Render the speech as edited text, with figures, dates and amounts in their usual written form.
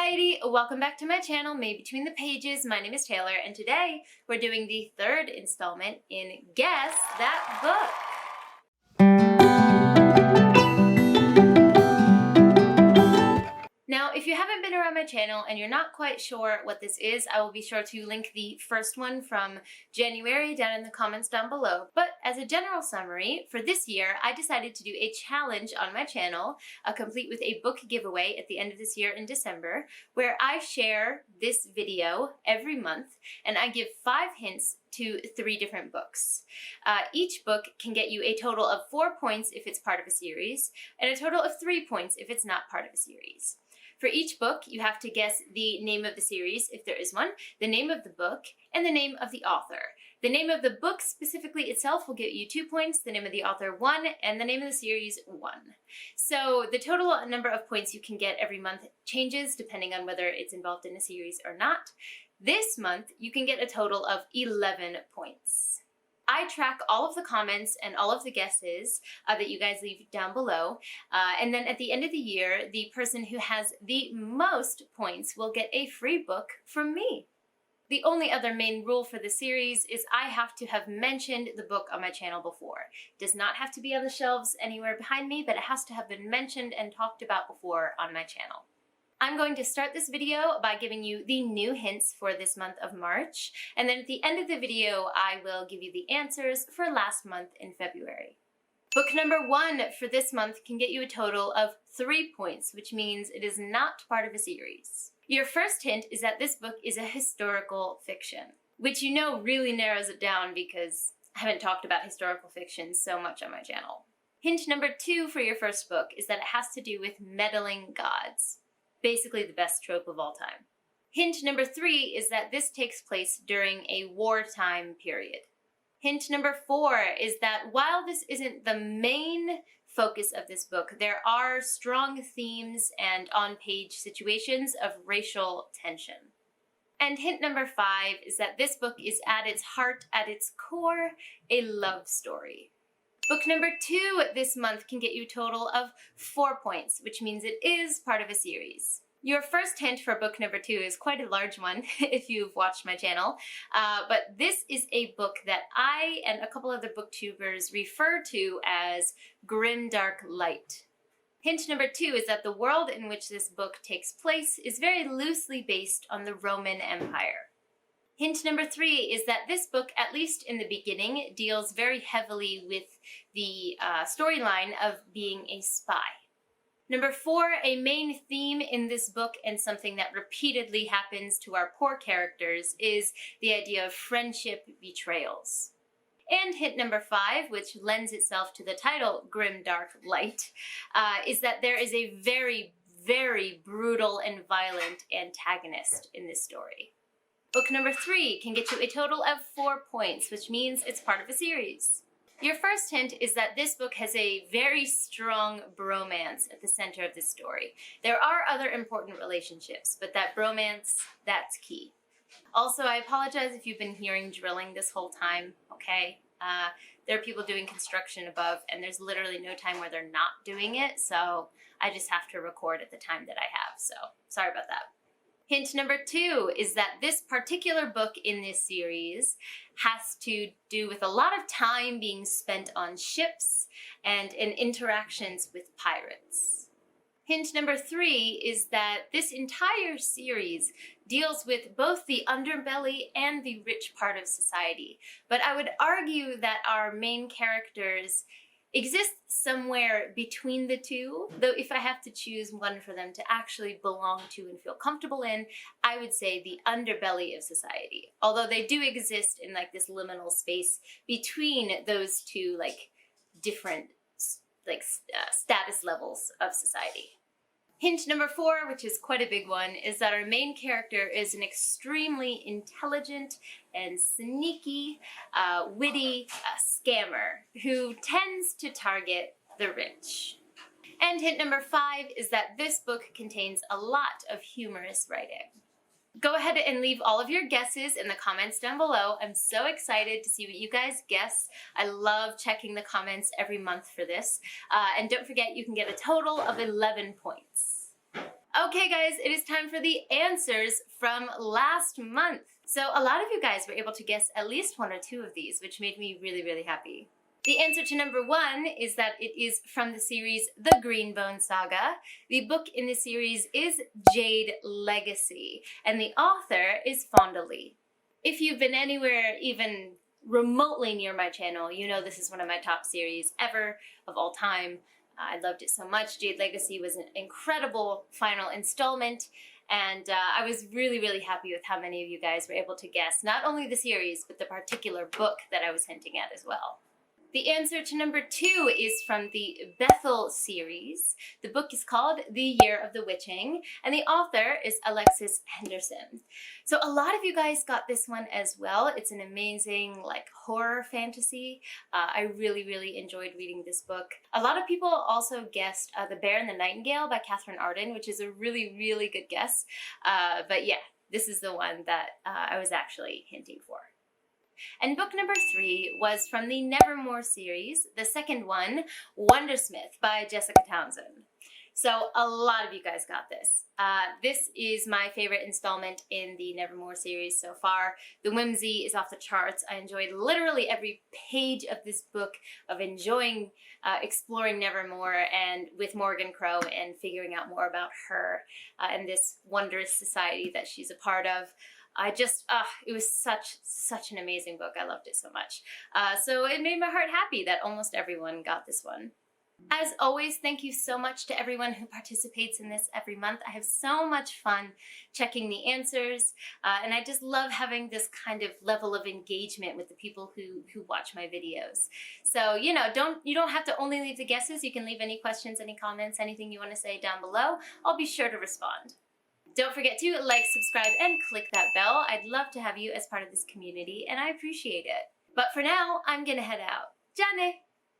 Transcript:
Highty! Welcome back to my channel, Made Between the Pages. My name is Taylor, and today we're doing the third installment in Guess That Book. Now, if you haven't been around my channel and you're not quite sure what this is, I will be sure to link the first one from January down in the comments down below. But as a general summary, for this year, I decided to do a challenge on my channel, complete with a book giveaway at the end of this year in December, where I share this video every month and I give 5 hints to 3 different books. Each book can get you a total of 4 points if it's part of a series, and a total of 3 points if it's not part of a series. For each book, you have to guess the name of the series, if there is one, the name of the book, and the name of the author. The name of the book specifically itself will get you 2 points, the name of the author 1, and the name of the series 1. So the total number of points you can get every month changes depending on whether it's involved in a series or not. This month, you can get a total of 11 points. I track all of the comments and all of the guesses that you guys leave down below, and then at the end of the year, the person who has the most points will get a free book from me. The only other main rule for the series is I have to have mentioned the book on my channel before. It does not have to be on the shelves anywhere behind me, but it has to have been mentioned and talked about before on my channel. I'm going to start this video by giving you the new hints for this month of March, and then at the end of the video, I will give you the answers for last month in February. Book number 1 for this month can get you a total of 3 points, which means it is not part of a series. Your first hint is that this book is a historical fiction, which you know really narrows it down because I haven't talked about historical fiction so much on my channel. Hint number 2 for your first book is that it has to do with meddling gods. Basically the best trope of all time. Hint number 3 is that this takes place during a wartime period. Hint number 4 is that while this isn't the main focus of this book, there are strong themes and on-page situations of racial tension. And hint number 5 is that this book is at its heart, at its core, a love story. Book number 2 this month can get you a total of 4 points, which means it is part of a series. Your first hint for book number 2 is quite a large one if you've watched my channel, but this is a book that I and a couple other booktubers refer to as grimdark light. Hint number 2 is that the world in which this book takes place is very loosely based on the Roman Empire. Hint number 3 is that this book, at least in the beginning, deals very heavily with the storyline of being a spy. Number 4, a main theme in this book and something that repeatedly happens to our poor characters is the idea of friendship betrayals. And hint number 5, which lends itself to the title Grimdark Light, is that there is a very, very brutal and violent antagonist in this story. Book number 3 can get you a total of 4 points, which means it's part of a series. Your first hint is that this book has a very strong bromance at the center of this story. There are other important relationships, but that bromance, that's key. Also, I apologize if you've been hearing drilling this whole time, okay? There are people doing construction above, and there's literally no time where they're not doing it, so I just have to record at the time that I have, so sorry about that. Hint number 2 is that this particular book in this series has to do with a lot of time being spent on ships and in interactions with pirates. Hint number 3 is that this entire series deals with both the underbelly and the rich part of society, but I would argue that our main characters exist somewhere between the two, though if I have to choose one for them to actually belong to and feel comfortable in, I would say the underbelly of society. Although they do exist in like this liminal space between those two like different status levels of society. Hint number 4, which is quite a big one, is that our main character is an extremely intelligent and sneaky, witty scammer who tends to target the rich. And hint number 5 is that this book contains a lot of humorous writing. Go ahead and leave all of your guesses in the comments down below. I'm so excited to see what you guys guess. I love checking the comments every month for this. And don't forget, you can get a total of 11 points. Okay guys, it is time for the answers from last month. So a lot of you guys were able to guess at least one or two of these, which made me really, really happy. The answer to number one is that it is from the series The Greenbone Saga. The book in the series is Jade Legacy, and the author is Fonda. If you've been anywhere even remotely near my channel, you know this is one of my top series ever of all time. I loved it so much. Jade Legacy was an incredible final installment, and I was really, really happy with how many of you guys were able to guess not only the series, but the particular book that I was hinting at as well. The answer to number two is from the Bethel series. The book is called The Year of the Witching, and the author is Alexis Henderson. So a lot of you guys got this one as well. It's an amazing horror fantasy. I really, really enjoyed reading this book. A lot of people also guessed The Bear and the Nightingale by Catherine Arden, which is a really, really good guess. But yeah, this is the one that I was actually hinting for. And book number three was from the Nevermoor series, the second one, Wundersmith by Jessica Townsend. So a lot of you guys got this. This is my favorite installment in the Nevermoor series so far. The whimsy is off the charts. I enjoyed literally every page of this book, of enjoying exploring Nevermoor and with Morgan Crow and figuring out more about her and this wondrous society that she's a part of. It was such an amazing book. I loved it so much. So it made my heart happy that almost everyone got this one. As always, thank you so much to everyone who participates in this every month. I have so much fun checking the answers, and I just love having this kind of level of engagement with the people who watch my videos. So, you don't have to only leave the guesses. You can leave any questions, any comments, anything you want to say down below. I'll be sure to respond. Don't forget to like, subscribe, and click that bell. I'd love to have you as part of this community, and I appreciate it. But for now, I'm gonna head out. Jane!